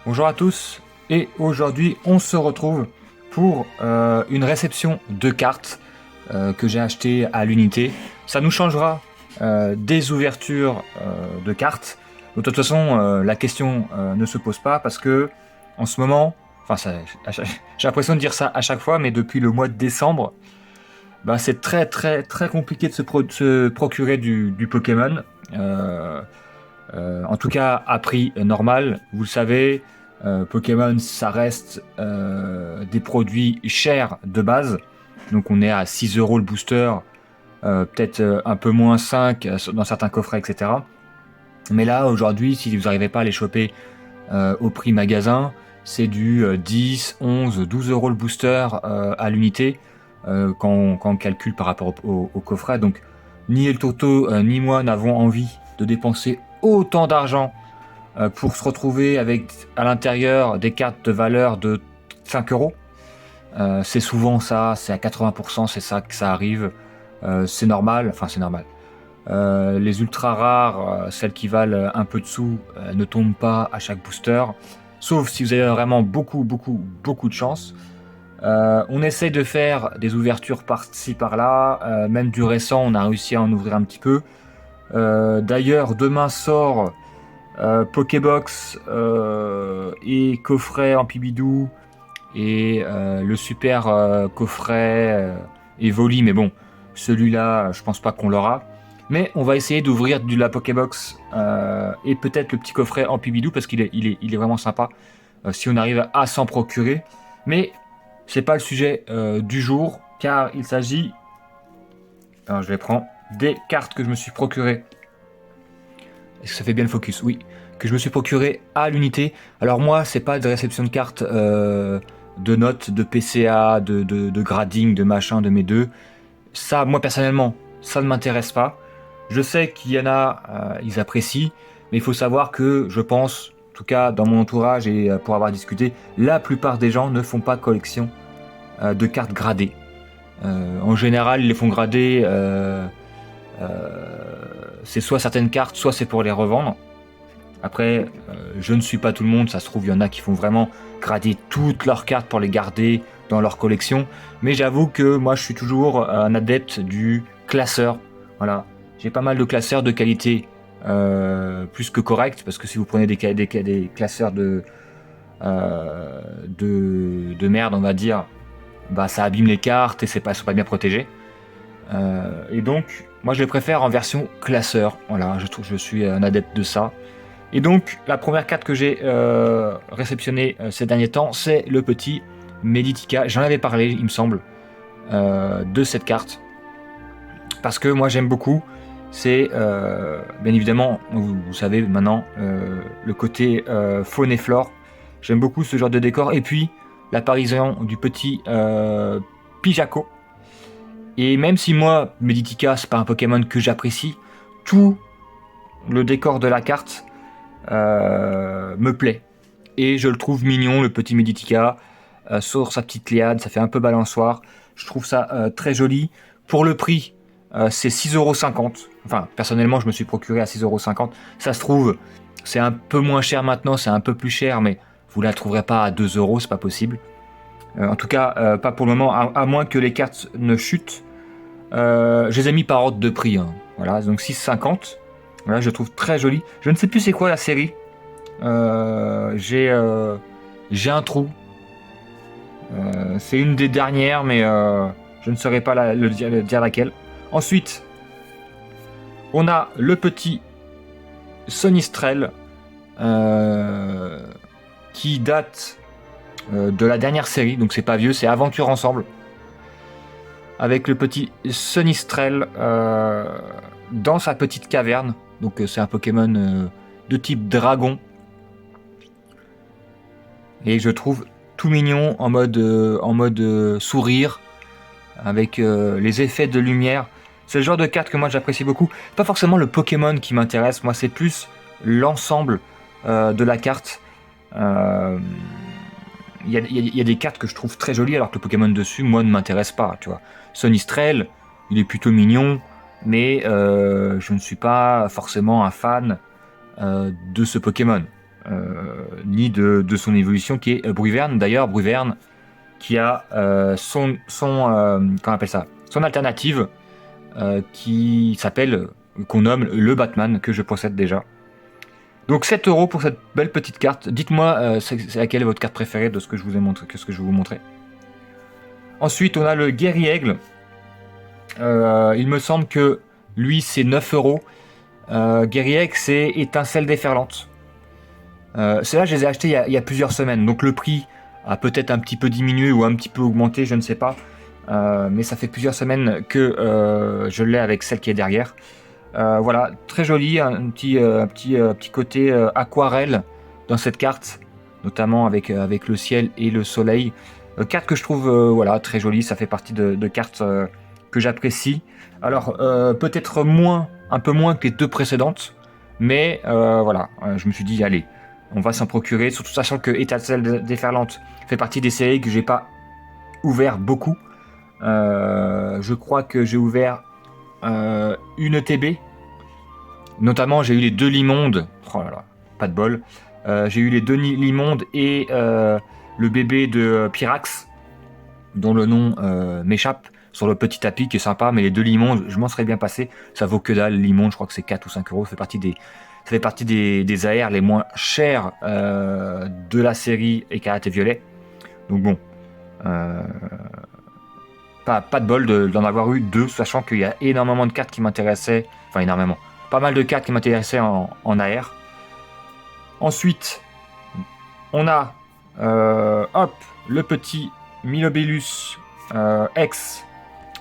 Bonjour à tous, et aujourd'hui on se retrouve pour une réception de cartes que j'ai achetées à l'unité. Ça nous changera des ouvertures de cartes. De toute façon, la question ne se pose pas parce que en ce moment, j'ai l'impression de dire ça à chaque fois, mais depuis le mois de décembre, c'est très très très compliqué de se procurer du Pokémon. En tout cas, à prix normal, vous le savez, Pokémon, ça reste des produits chers de base. Donc on est à 6 euros le booster, peut-être un peu moins 5 dans certains coffrets, etc. Mais là, aujourd'hui, si vous n'arrivez pas à les choper au prix magasin, c'est du 10, 11, 12 euros le booster à l'unité quand on calcule par rapport au coffret. Donc ni El Toto ni moi n'avons envie de dépenser autant d'argent pour se retrouver avec à l'intérieur des cartes de valeur de 5 euros. C'est souvent ça, c'est à 80%, c'est ça que ça arrive. C'est normal, enfin c'est normal. Les ultra rares, celles qui valent un peu de sous, ne tombent pas à chaque booster. Sauf si vous avez vraiment beaucoup de chance. On essaye de faire des ouvertures par-ci par-là. Même du récent, on a réussi à en ouvrir un petit peu. D'ailleurs, demain sort Pokébox et coffret en Pibidou et le super coffret Evoli, mais bon, celui-là, je pense pas qu'on l'aura. Mais on va essayer d'ouvrir de la Pokébox et peut-être le petit coffret en Pibidou parce qu'il est vraiment sympa si on arrive à s'en procurer. Mais c'est pas le sujet du jour car il s'agit. Alors je les prends des cartes que je me suis procurées. Est-ce que ça fait bien le focus? Oui. Que je me suis procuré à l'unité. Alors moi, c'est pas de réception de cartes de notes, de PCA, de grading, de machin, de mes deux. Ça, moi personnellement, ça ne m'intéresse pas. Je sais qu'il y en a, ils apprécient, mais il faut savoir que je pense, en tout cas dans mon entourage et pour avoir discuté, la plupart des gens ne font pas collection de cartes gradées. En général, ils les font grader. C'est soit certaines cartes, soit c'est pour les revendre. Après, je ne suis pas tout le monde, ça se trouve, il y en a qui font vraiment grader toutes leurs cartes pour les garder dans leur collection. Mais j'avoue que moi, je suis toujours un adepte du classeur. Voilà, j'ai pas mal de classeurs de qualité plus que correcte, parce que si vous prenez des classeurs de merde, on va dire, ça abîme les cartes et sont pas bien protégés. Et donc, moi, je les préfère en version classeur. Voilà, je suis un adepte de ça. Et donc, la première carte que j'ai réceptionnée ces derniers temps, c'est le petit Meditica. J'en avais parlé, il me semble, de cette carte. Parce que moi, j'aime beaucoup. C'est, bien évidemment, vous savez maintenant, le côté faune et flore. J'aime beaucoup ce genre de décor. Et puis, l'apparition du petit Pijaco. Et même si moi, Meditica, c'est pas un Pokémon que j'apprécie, tout le décor de la carte me plaît. Et je le trouve mignon, le petit Meditica, sur sa petite liane, ça fait un peu balançoire. Je trouve ça très joli. Pour le prix, c'est 6,50 €. Enfin, personnellement, je me suis procuré à 6,50 €. Ça se trouve, c'est un peu moins cher maintenant, c'est un peu plus cher, mais vous la trouverez pas à 2 €, c'est pas possible. En tout cas, pas pour le moment, à moins que les cartes ne chutent. Je les ai mis par ordre de prix. Hein. Voilà, donc 6,50. Voilà, je trouve très joli. Je ne sais plus c'est quoi la série. J'ai un trou. C'est une des dernières, mais je ne saurais pas le dire laquelle. Ensuite, on a le petit Sonistrel qui date de la dernière série. Donc c'est pas vieux, c'est Aventure Ensemble. Avec le petit Sonistrel dans sa petite caverne. Donc c'est un Pokémon de type dragon. Et je trouve tout mignon en mode sourire, avec les effets de lumière. C'est le genre de carte que moi j'apprécie beaucoup. Pas forcément le Pokémon qui m'intéresse, moi c'est plus l'ensemble de la carte. Il y a des cartes que je trouve très jolies alors que le Pokémon dessus, moi, ne m'intéresse pas, tu vois. Sonistrel, il est plutôt mignon, mais je ne suis pas forcément un fan de ce Pokémon. ni de son évolution, qui est Bruverne. D'ailleurs, Bruverne, qui a comment on appelle ça, son alternative, qu'on nomme le Batman, que je possède déjà. Donc 7 € pour cette belle petite carte. Dites-moi c'est laquelle est votre carte préférée de ce que je vous ai montré, que ce que je vais vous montrer. Ensuite, on a le Guerrier Aigle. Il me semble que lui, c'est 9 €. Guerrier Aigle, c'est Étincelle déferlante. Ceux-là, je les ai achetés il y a plusieurs semaines. Donc le prix a peut-être un petit peu diminué ou un petit peu augmenté, je ne sais pas. Mais ça fait plusieurs semaines que je l'ai avec celle qui est derrière. Voilà, très joli, un petit côté aquarelle dans cette carte, notamment avec le ciel et le soleil. Carte que je trouve voilà, très jolie, ça fait partie de cartes que j'apprécie. Alors, peut-être un peu moins que les 2 précédentes, mais voilà, je me suis dit, allez, on va s'en procurer, surtout sachant que Étincelle déferlante fait partie des séries que j'ai pas ouvert beaucoup. Je crois que j'ai ouvert une ETB. Notamment, j'ai eu les 2 Limondes. Oh là là, pas de bol. J'ai eu les 2 Limondes et le bébé de Pyrax, dont le nom m'échappe, sur le petit tapis qui est sympa, mais les 2 Limondes, je m'en serais bien passé. Ça vaut que dalle, Limonde, je crois que c'est 4 ou 5 €. Ça fait partie des AR les moins chers de la série Écarlate et Violet. Donc bon, pas de bol d'en avoir eu 2, sachant qu'il y a énormément de cartes qui m'intéressaient. Enfin, énormément. Pas mal de cartes qui m'intéressaient en AR. Ensuite, on a le petit Milobellus X.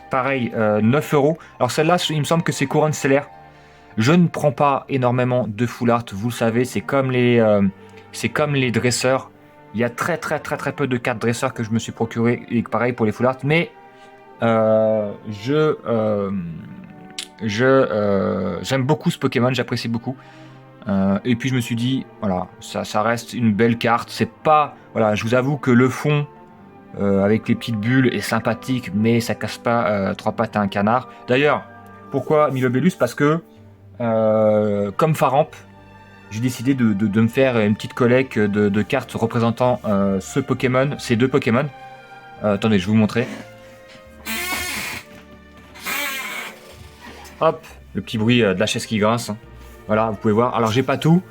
Pareil, 9 €. Alors celle-là, il me semble que c'est couronne stellaire. Je ne prends pas énormément de full art, vous le savez, c'est comme les dresseurs. Il y a très peu de cartes dresseurs que je me suis procuré, et pareil pour les full art, mais j'aime beaucoup ce Pokémon, j'apprécie beaucoup. Et puis je me suis dit, voilà, ça reste une belle carte. C'est pas, voilà, je vous avoue que le fond avec les petites bulles est sympathique, mais ça casse pas 3 pattes à un canard. D'ailleurs, pourquoi Milobellus? Parce que comme Faramp, j'ai décidé de me faire une petite collecte de cartes représentant ces 2 Pokémon. Attendez, je vais vous montrer. Hop, le petit bruit de la chaise qui grince. Voilà, vous pouvez voir. Alors j'ai pas tout.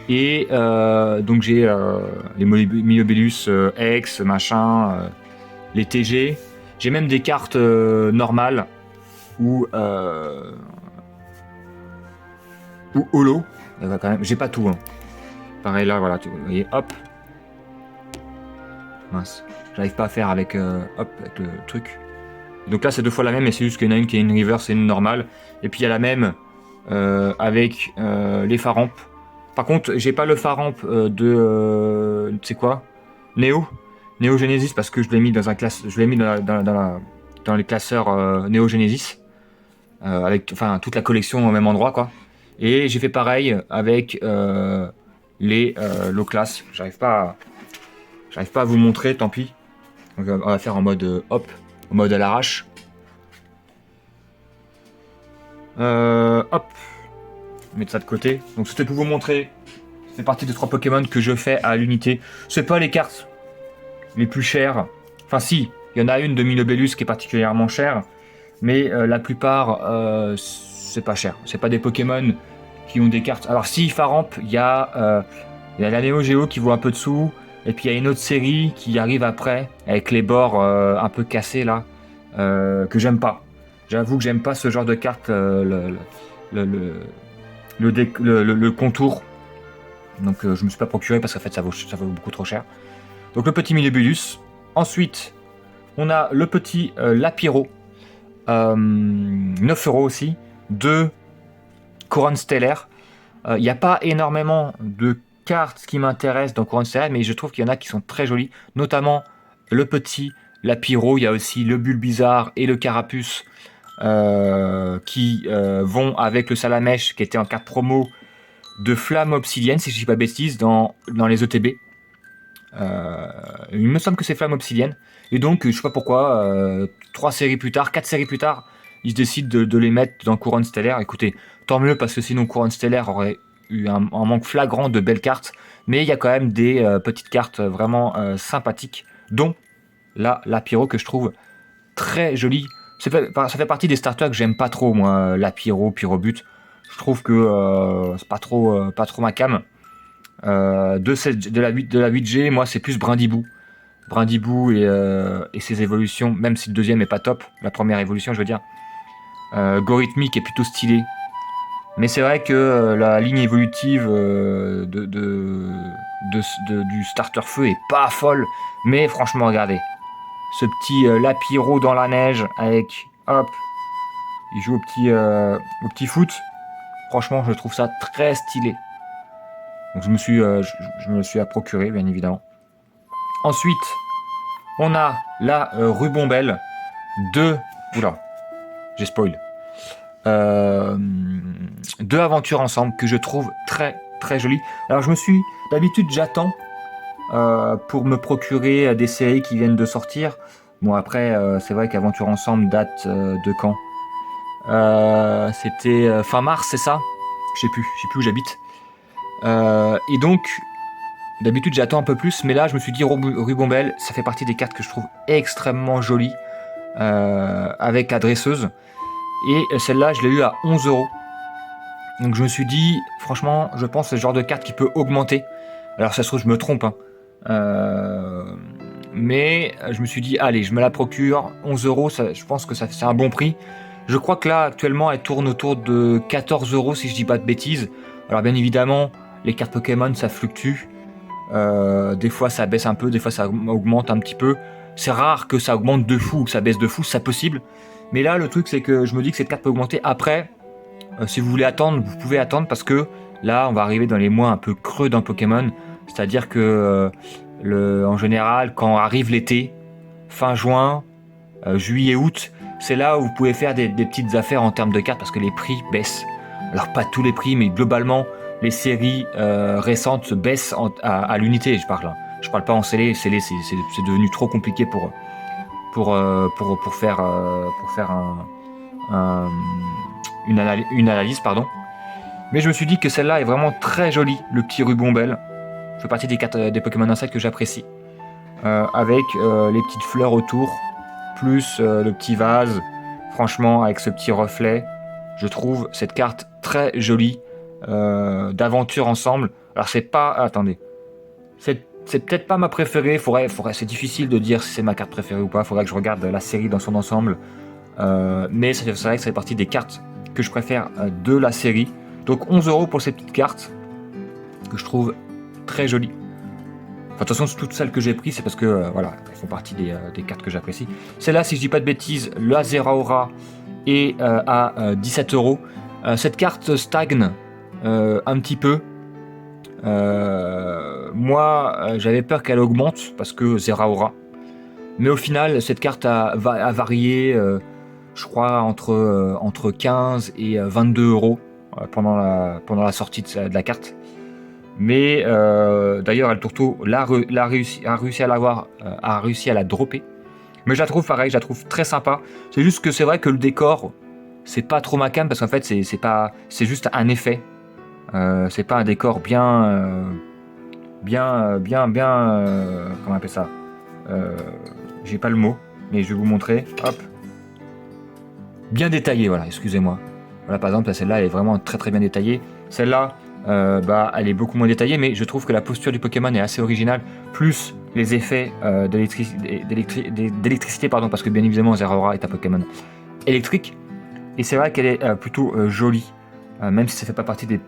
Et donc j'ai les Milobellus X, machin, les TG. J'ai même des cartes normales ou holo. Quand même, j'ai pas tout. Hein. Pareil là, voilà, vous voyez, hop. Mince, j'arrive pas à faire avec le truc. Donc là c'est 2 fois la même, mais c'est juste qu'il y en a une qui est une reverse et une normale. Et puis il y a la même avec les Faramp. Par contre, j'ai pas le Faramp de tu sais quoi, Neo Genesis, parce que je l'ai mis dans un classe, je l'ai mis dans les classeurs Neo Genesis avec enfin toute la collection au même endroit quoi. Et j'ai fait pareil avec les low class. J'arrive pas à vous montrer, tant pis. Donc, on va faire en mode hop, en mode à l'arrache. Hop, mettre ça de côté. Donc c'était pour vous montrer. C'est partie des 3 Pokémon que je fais à l'unité. C'est pas les cartes les plus chères. Enfin si, il y en a une de Milobellus qui est particulièrement chère, mais la plupart c'est pas cher. C'est pas des Pokémon qui ont des cartes. Alors si Faramp, il y a la Neo Geo qui vaut un peu de sous, et puis il y a une autre série qui arrive après avec les bords un peu cassés là, que j'aime pas. J'avoue que j'aime pas ce genre de carte, le contour. Donc je me suis pas procuré parce qu'en fait ça vaut beaucoup trop cher. Donc le petit Milobellus. Ensuite, on a le petit Lapiro. 9 € aussi. 2 couronnes stellaires. Il n'y a pas énormément de cartes qui m'intéressent dans couronne stellaire, mais je trouve qu'il y en a qui sont très jolies. Notamment le petit Lapiro. Il y a aussi le Bulbizarre et le Carapuce qui vont avec le Salamèche qui était en carte promo de Flamme Obsidienne, si je ne dis pas bêtise, dans les ETB. Il me semble que c'est Flamme Obsidienne. Et donc, je sais pas pourquoi, 4 séries plus tard, ils se décident de les mettre dans Couronne Stellaire. Écoutez, tant mieux, parce que sinon Couronne Stellaire aurait eu un manque flagrant de belles cartes, mais il y a quand même des petites cartes vraiment sympathiques, dont la Pyro que je trouve très jolie. Ça fait partie des starters que j'aime pas trop, moi, la Pyrobut. Je trouve que c'est pas trop ma cam. De la 8G, moi c'est plus Brindibou. Brindibou et ses évolutions, même si le deuxième est pas top, la première évolution je veux dire. Gorithmique est plutôt stylé. Mais c'est vrai que la ligne évolutive du starter feu est pas folle. Mais franchement, regardez. Ce petit Lapiro dans la neige avec... Hop. Il joue au petit foot. Franchement, je trouve ça très stylé. Donc je me suis à procurer, bien évidemment. Ensuite, on a la Rubombelle de... Oula, j'ai spoil. Deux aventures ensemble que je trouve très très jolies. Alors d'habitude j'attends pour me procurer des séries qui viennent de sortir. Bon après c'est vrai qu'Aventure Ensemble date de quand c'était fin mars, c'est ça? Je sais plus où j'habite. Et donc d'habitude j'attends un peu plus, mais là je me suis dit Rubombelle, ça fait partie des cartes que je trouve extrêmement jolies avec la dresseuse. Et celle-là, je l'ai eu à 11 €. Donc je me suis dit, franchement, je pense que c'est le genre de carte qui peut augmenter. Alors ça se trouve, je me trompe. Hein. Mais je me suis dit, allez, je me la procure. 11 €, je pense que c'est un bon prix. Je crois que là, actuellement, elle tourne autour de 14 € si je dis pas de bêtises. Alors bien évidemment, les cartes Pokémon, ça fluctue. Des fois, ça baisse un peu, des fois, ça augmente un petit peu. C'est rare que ça augmente de fou ou que ça baisse de fou, c'est possible. Mais là, le truc, c'est que je me dis que cette carte peut augmenter. Après, si vous voulez attendre, vous pouvez attendre parce que là, on va arriver dans les mois un peu creux d'un Pokémon. C'est-à-dire que, en général, quand arrive l'été, fin juin, juillet, août, c'est là où vous pouvez faire des petites affaires en termes de cartes parce que les prix baissent. Alors, pas tous les prix, mais globalement, les séries récentes baissent à l'unité, je parle. Je parle pas en scellé. Scellé, c'est devenu trop compliqué pour faire une analyse, pardon. Mais je me suis dit que celle-là est vraiment très jolie, le petit Rubombelle. Ça fait partie des cartes des Pokémon insectes que j'apprécie. Avec les petites fleurs autour, plus le petit vase. Franchement, avec ce petit reflet, je trouve cette carte très jolie d'aventure ensemble. Alors c'est pas... Attendez. C'est peut-être pas ma préférée, c'est difficile de dire si c'est ma carte préférée ou pas, faudrait que je regarde la série dans son ensemble. Mais c'est vrai que ça fait partie des cartes que je préfère de la série. Donc 11 € pour ces petites cartes, que je trouve très jolies. Enfin, de toute façon, toutes celles que j'ai prises, c'est parce que voilà, elles font partie des cartes que j'apprécie. Celle-là, si je dis pas de bêtises, la Zeraora est à 17 €. Cette carte stagne un petit peu. Moi, j'avais peur qu'elle augmente parce que Zeraora. Mais au final, cette carte a varié, je crois, entre 15 et 22 € pendant la sortie de la carte. Mais d'ailleurs, El Turto a réussi à l'avoir, a réussi à la dropper. Mais je la trouve pareil, je la trouve très sympa. C'est juste que c'est vrai que le décor, c'est pas trop ma cam parce qu'en fait, c'est juste un effet. C'est pas un décor bien, comment on appelle ça, j'ai pas le mot, mais je vais vous montrer. Hop, bien détaillé, voilà, excusez-moi. Voilà, par exemple, celle-là, elle est vraiment très très bien détaillée. Celle-là, elle est beaucoup moins détaillée, mais je trouve que la posture du Pokémon est assez originale, plus les effets d'électricité, pardon, parce que bien évidemment, Zeraora est un Pokémon électrique, et c'est vrai qu'elle est plutôt jolie, même si ça fait pas partie des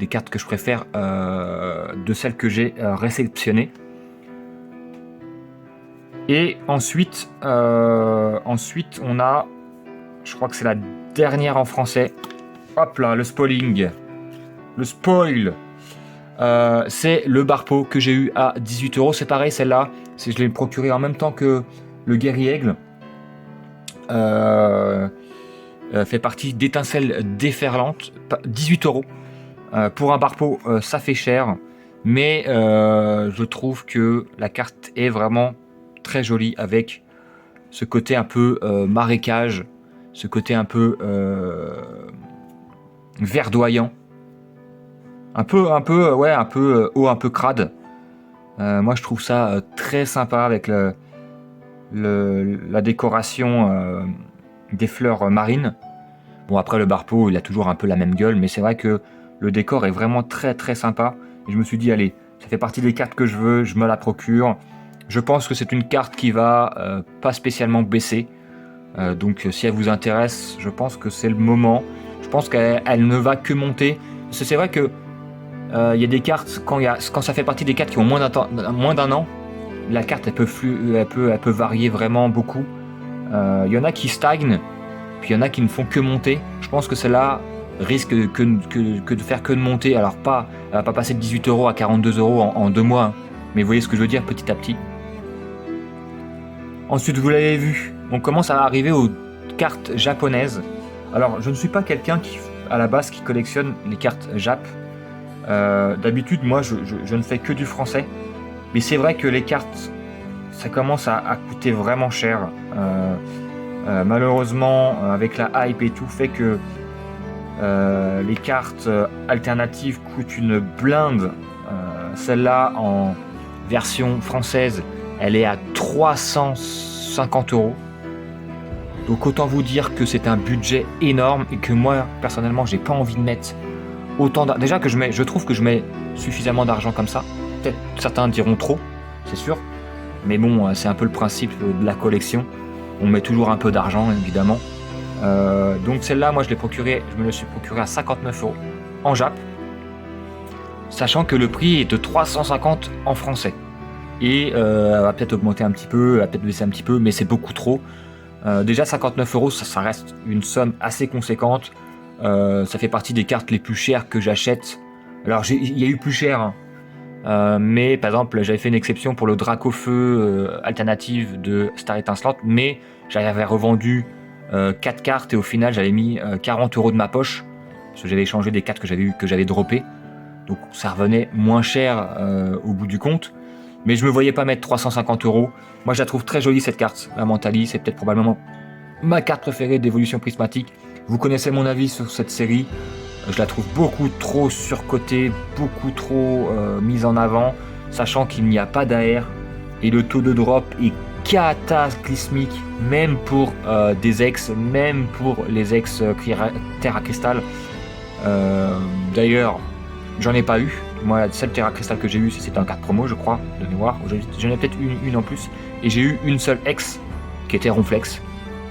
cartes que je préfère de celles que j'ai réceptionnées. Et ensuite, on a, je crois que c'est la dernière en français. Hop là, le spoiling. Le spoil. C'est le Barpo que j'ai eu à 18 €. C'est pareil, celle-là, je l'ai procuré en même temps que le Guerrier-Aigle. Fait partie d'Étincelles déferlantes. 18 €. Pour un Barpo, ça fait cher. Mais je trouve que la carte est vraiment très jolie avec ce côté un peu marécage, ce côté un peu verdoyant. haut, un peu crade. Moi, je trouve ça très sympa avec la décoration des fleurs marines. Bon, après, le Barpo, il a toujours un peu la même gueule, mais c'est vrai que le décor est vraiment très très sympa. Et je me suis dit, allez, ça fait partie des cartes que je veux, je me la procure. Je pense que c'est une carte qui va pas spécialement baisser. Donc si elle vous intéresse, je pense que c'est le moment. Je pense qu'elle ne va que monter. Parce que c'est vrai que il y a des cartes, quand ça fait partie des cartes qui ont moins d'un an, la carte elle peut varier vraiment beaucoup. Il y en a qui stagnent, puis il y en a qui ne font que monter. Je pense que celle-là risque que de faire que de monter. Alors elle va pas passer de 18 € à 42 € en 2 mois, hein. Mais vous voyez ce que je veux dire, petit à petit. Ensuite, vous l'avez vu, on commence à arriver aux cartes japonaises. Alors, je ne suis pas quelqu'un à la base, qui collectionne les cartes Jap. D'habitude, moi, je ne fais que du français. Mais c'est vrai que les cartes, ça commence à coûter vraiment cher. Malheureusement, avec la hype et tout, fait que les cartes alternatives coûtent une blinde. Celle-là, en version française, elle est à 350 €. Donc autant vous dire que c'est un budget énorme et que moi, personnellement, j'ai pas envie de mettre autant d'argent. Déjà que je trouve que je mets suffisamment d'argent comme ça. Peut-être certains diront trop, c'est sûr. Mais bon, c'est un peu le principe de la collection. On met toujours un peu d'argent, évidemment. Donc celle-là, moi, je me l'ai procuré à 59 € en Jap. Sachant que le prix est de 350 € en français. Et elle va peut-être augmenter un petit peu, elle va peut-être baisser un petit peu, mais c'est beaucoup trop. Déjà 59 €, ça reste une somme assez conséquente. Ça fait partie des cartes les plus chères que j'achète. Alors il y a eu plus cher, hein. Mais par exemple j'avais fait une exception pour le Dracofeu alternative de Star Étincelante, mais j'avais revendu 4 cartes et au final j'avais mis 40 € de ma poche, parce que j'avais échangé des cartes que j'avais droppées. Donc ça revenait moins cher au bout du compte. Mais je me voyais pas mettre 350 €. Moi, je la trouve très jolie, cette carte. La Mentali, c'est peut-être probablement ma carte préférée d'évolution prismatique. Vous connaissez mon avis sur cette série. Je la trouve beaucoup trop surcotée, beaucoup trop mise en avant, sachant qu'il n'y a pas d'AR. Et le taux de drop est cataclysmique, même pour des ex, même pour les ex Terra Cristal. D'ailleurs, j'en ai pas eu. Moi, la seule Terra Cristal que j'ai eu, c'était en carte promo, je crois, de mémoire. J'en ai peut-être une en plus. Et j'ai eu une seule ex, qui était Ronflex,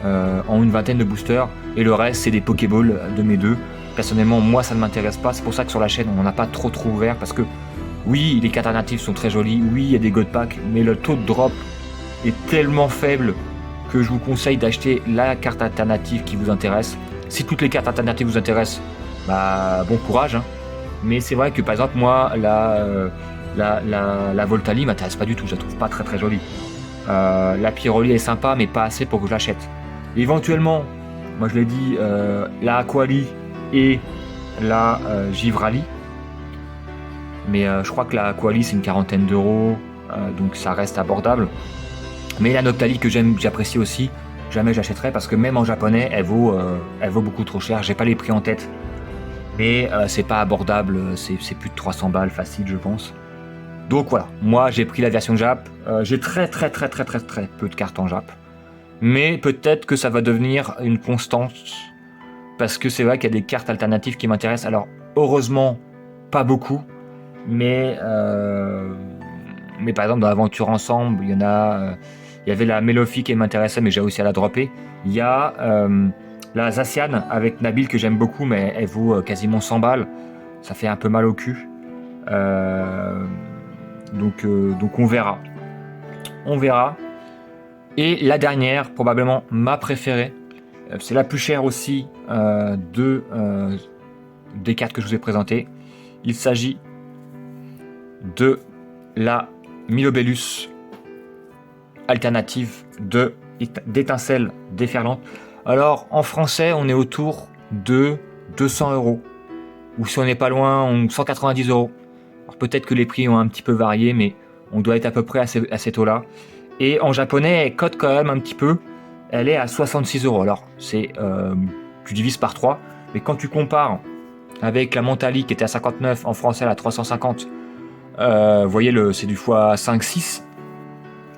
en une vingtaine de boosters. Et le reste, c'est des Pokéballs de mes deux. Personnellement, moi, ça ne m'intéresse pas. C'est pour ça que sur la chaîne, on n'en a pas trop ouvert. Parce que, oui, les cartes alternatives sont très jolies. Oui, il y a des God Packs. Mais le taux de drop est tellement faible que je vous conseille d'acheter la carte alternative qui vous intéresse. Si toutes les cartes alternatives vous intéressent, bah, bon courage, hein. Mais c'est vrai que par exemple moi la Voltali m'intéresse pas du tout, je la trouve pas très très jolie. La Pyroli est sympa mais pas assez pour que je l'achète. Éventuellement, moi je l'ai dit, la Aquali et la Givrali. Mais je crois que la Aquali c'est une quarantaine d'euros, donc ça reste abordable. Mais la Noctali que j'apprécie aussi, jamais j'achèterai parce que même en japonais elle vaut beaucoup trop cher, j'ai pas les prix en tête. Mais c'est pas abordable, c'est plus de 300 balles facile, je pense. Donc voilà, moi j'ai pris la version Jap. J'ai très peu de cartes en Jap. Mais peut-être que ça va devenir une constante. Parce que c'est vrai qu'il y a des cartes alternatives qui m'intéressent. Alors heureusement, pas beaucoup. Mais par exemple dans l'Aventure Ensemble, il y avait la Melophy qui m'intéressait, mais j'ai réussi à la dropper. Il y a la Zacian avec Nabil que j'aime beaucoup, mais elle vaut quasiment 100 balles. Ça fait un peu mal au cul. Donc on verra. On verra. Et la dernière, probablement ma préférée, c'est la plus chère aussi des cartes que je vous ai présentées. Il s'agit de la Milobellus alternative d'étincelles déferlantes. Alors en français on est autour de 200 €, ou si on n'est pas loin 190 €. Alors peut-être que les prix ont un petit peu varié, mais on doit être à peu près à ces taux là. Et en japonais elle cote quand même un petit peu, elle est à 66 €. Alors c'est tu divises par 3, mais quand tu compares avec la Mentali qui était à 59, en français à 350. Vous voyez, c'est du fois 5-6.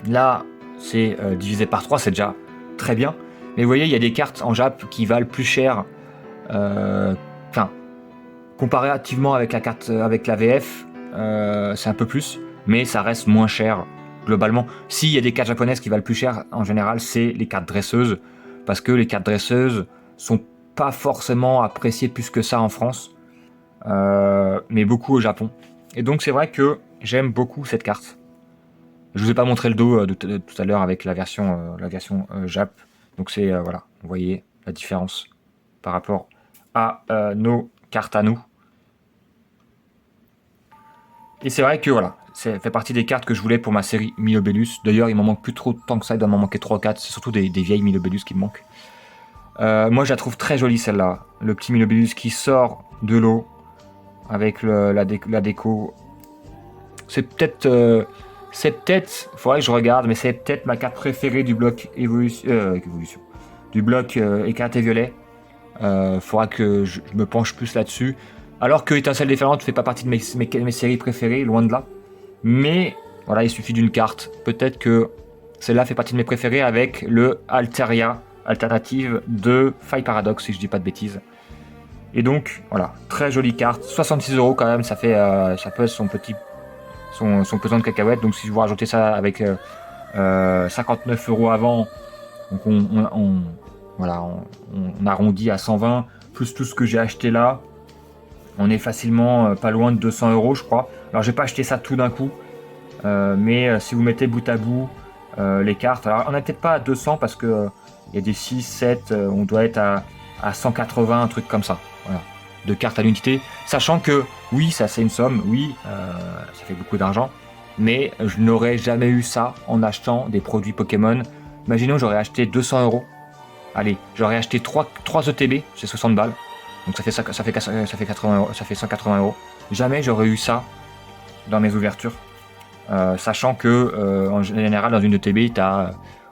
Là, c'est divisé par 3, c'est déjà très bien. Mais vous voyez, il y a des cartes en Jap qui valent plus cher. Comparativement avec la carte, avec la VF, c'est un peu plus, mais ça reste moins cher globalement. S'il y a des cartes japonaises qui valent plus cher, en général, c'est les cartes dresseuses, parce que les cartes dresseuses sont pas forcément appréciées plus que ça en France, mais beaucoup au Japon. Et donc c'est vrai que j'aime beaucoup cette carte. Je vous ai pas montré le dos de tout à l'heure avec la version Jap. Donc c'est voilà, vous voyez la différence par rapport à nos cartes à nous. Et c'est vrai que voilà, ça fait partie des cartes que je voulais pour ma série Milobellus. D'ailleurs, il m'en manque plus trop de temps que ça, il doit m'en manquer 3 ou 4. C'est surtout des vieilles Milobellus qui me manquent. Moi, je la trouve très jolie celle-là. Le petit Milobellus qui sort de l'eau avec la déco. C'est peut-être, faudrait que je regarde, mais c'est peut-être ma carte préférée du bloc évolution, du bloc écarté violet. Faudra que je me penche plus là-dessus. Alors que Étincelle déferlante ne fait pas partie de mes séries préférées, loin de là. Mais voilà, il suffit d'une carte. Peut-être que celle-là fait partie de mes préférées avec le Alteria, alternative de Faille Paradox, si je dis pas de bêtises. Et donc, voilà, très jolie carte. 66 € quand même, ça pèse son pesant de cacahuètes. Donc si je vous rajoutez ça avec 59 € avant, donc on arrondit à 120, plus tout ce que j'ai acheté là. On est facilement pas loin de 200 €, je crois. Alors, j'ai pas acheté ça tout d'un coup, mais si vous mettez bout à bout les cartes, alors on n'est peut-être pas à 200 parce que il y a des 6, 7, on doit être à 180, un truc comme ça. Voilà, de cartes à l'unité. Sachant que, oui, ça c'est une somme, oui, ça fait beaucoup d'argent, mais je n'aurais jamais eu ça en achetant des produits Pokémon. Imaginons, j'aurais acheté 200 €. Allez, j'aurais acheté 3 ETB, c'est 60 balles. Donc ça fait 80 €, ça fait 180 €. Jamais j'aurais eu ça dans mes ouvertures. Sachant que en général dans une ETB,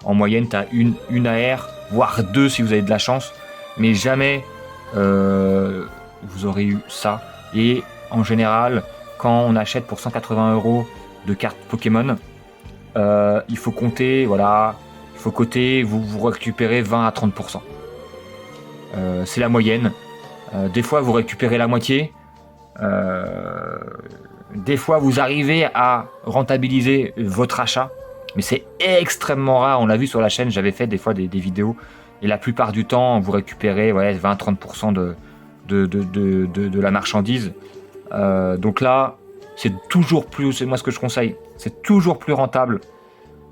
en moyenne tu as une AR, voire 2 si vous avez de la chance. Mais jamais vous aurez eu ça. Et en général, quand on achète pour 180 € de cartes Pokémon, il faut compter, voilà, il faut coter, vous récupérez 20 à 30%. C'est la moyenne. Des fois, vous récupérez la moitié. Des fois, vous arrivez à rentabiliser votre achat. Mais c'est extrêmement rare. On l'a vu sur la chaîne, j'avais fait des fois des vidéos. Et la plupart du temps, vous récupérez 20-30% de la marchandise. Donc là, c'est toujours plus, c'est moi ce que je conseille, c'est toujours plus rentable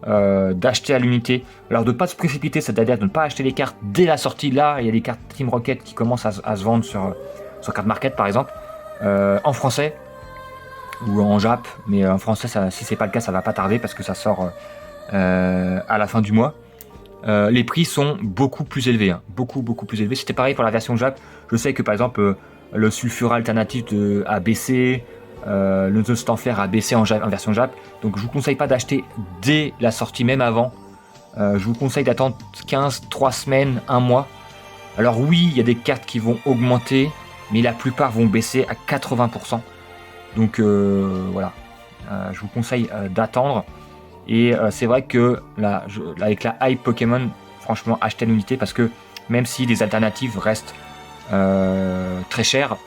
d'acheter à l'unité. Alors de ne pas se précipiter, c'est-à-dire de ne pas acheter les cartes dès la sortie. Là, il y a des cartes Team Rocket qui commencent à se vendre sur Card Market par exemple, en français ou en Jap, mais en français, si c'est pas le cas, ça va pas tarder parce que ça sort à la fin du mois. Les prix sont beaucoup plus élevés, hein. Beaucoup plus élevés. C'était pareil pour la version Jap. Je sais que par exemple le Sulfura alternatif a baissé, le Zostanfer a baissé en version Jap. Donc je vous conseille pas d'acheter dès la sortie, même avant. Je vous conseille d'attendre 3 semaines, 1 mois. Alors oui, il y a des cartes qui vont augmenter, mais la plupart vont baisser à 80%. Donc voilà, je vous conseille d'attendre. Et c'est vrai que avec la hype Pokémon, franchement, achetez l'unité parce que même si les alternatives restent très chères,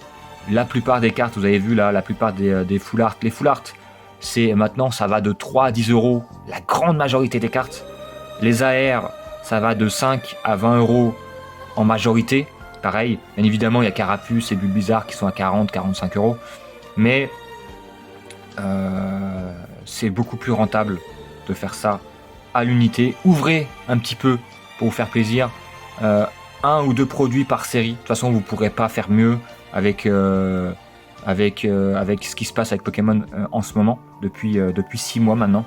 la plupart des cartes, vous avez vu là, la plupart des full art, les full art, maintenant ça va de 3 à 10 €, la grande majorité des cartes. Les AR, ça va de 5 à 20 € en majorité. Pareil, bien évidemment, il y a Carapuce et Bulbizarre qui sont à 40-45 €. Mais c'est beaucoup plus rentable de faire ça à l'unité. Ouvrez un petit peu pour vous faire plaisir. 1 ou 2 produits par série. De toute façon, vous ne pourrez pas faire mieux avec ce qui se passe avec Pokémon en ce moment, depuis 6 mois maintenant.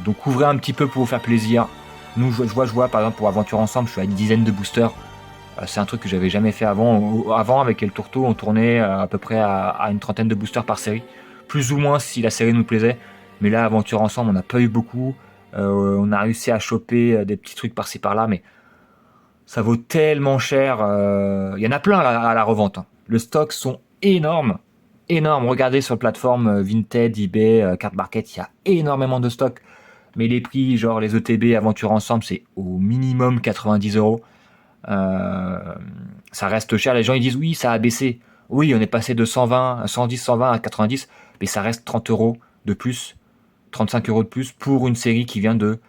Donc ouvrez un petit peu pour vous faire plaisir. Nous, je vois par exemple pour Aventure Ensemble, je suis à une dizaine de boosters. C'est un truc que j'avais jamais fait avant. Avant, avec El Tourteau, on tournait à peu près à une trentaine de boosters par série. Plus ou moins si la série nous plaisait. Mais là, Aventure Ensemble, on n'a pas eu beaucoup. On a réussi à choper des petits trucs par-ci par-là, mais ça vaut tellement cher. Il y en a plein à la revente, hein. Le stock sont énormes. Énormes. Regardez sur la plateforme Vinted, eBay, Card Market, il y a énormément de stock. Mais les prix, genre les ETB Aventure Ensemble, c'est au minimum 90 euros. Ça reste cher. Les gens ils disent oui, ça a baissé. Oui, on est passé de 120, 110, 120 à 90, mais ça reste 30 euros de plus, 35 euros de plus pour une série qui vient de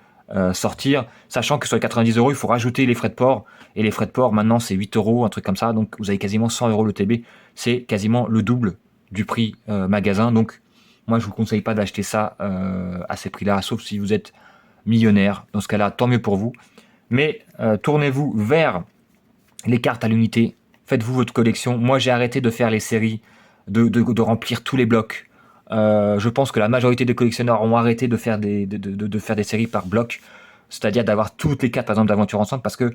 sortir. Sachant que sur les 90 euros, il faut rajouter les frais de port. Et les frais de port, maintenant, c'est 8 euros, un truc comme ça. Donc vous avez quasiment 100 euros l'ETB. C'est quasiment le double du prix magasin. Donc moi, je vous conseille pas d'acheter ça à ces prix-là, sauf si vous êtes millionnaire. Dans ce cas-là, tant mieux pour vous. Mais tournez-vous vers les cartes à l'unité. Faites-vous votre collection. Moi, j'ai arrêté de faire les séries, de remplir tous les blocs. Je pense que la majorité des collectionneurs ont arrêté de faire de faire des séries par bloc. C'est-à-dire d'avoir toutes les cartes, par exemple, d'aventure ensemble. Parce que,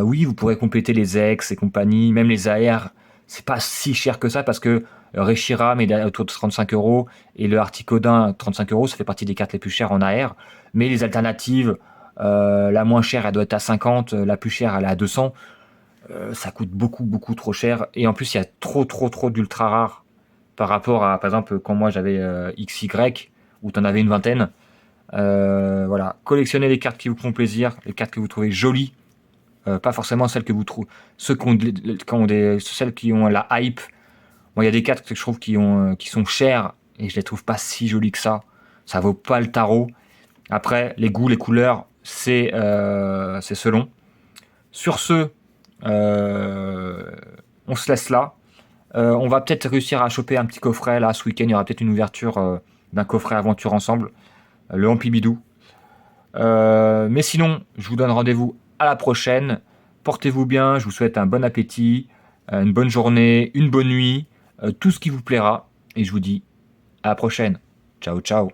oui, vous pourrez compléter les ex et compagnie, même les AR. C'est pas si cher que ça parce que Reshiram est autour de 35 euros et le Articodin 35 euros. Ça fait partie des cartes les plus chères en AR. Mais les alternatives, la moins chère, elle doit être à 50. La plus chère, elle est à 200. Ça coûte beaucoup, beaucoup trop cher. Et en plus, il y a trop d'ultra rares par rapport à, par exemple, quand moi j'avais XY, où tu en avais une vingtaine. Voilà. Collectionnez les cartes qui vous font plaisir, les cartes que vous trouvez jolies. Pas forcément celles que vous trouvez. Ceux celles qui ont la hype. Moi, il y a des cartes que je trouve qui sont chères et je les trouve pas si jolies que ça. Ça vaut pas le tarot. Après, les goûts, les couleurs, c'est selon. Sur ce, on se laisse là. On va peut-être réussir à choper un petit coffret là ce week-end. Il y aura peut-être une ouverture d'un coffret aventure ensemble, le Ampibidou. Mais sinon, je vous donne rendez-vous à la prochaine. Portez-vous bien. Je vous souhaite un bon appétit, une bonne journée, une bonne nuit, tout ce qui vous plaira. Et je vous dis à la prochaine. Ciao, ciao.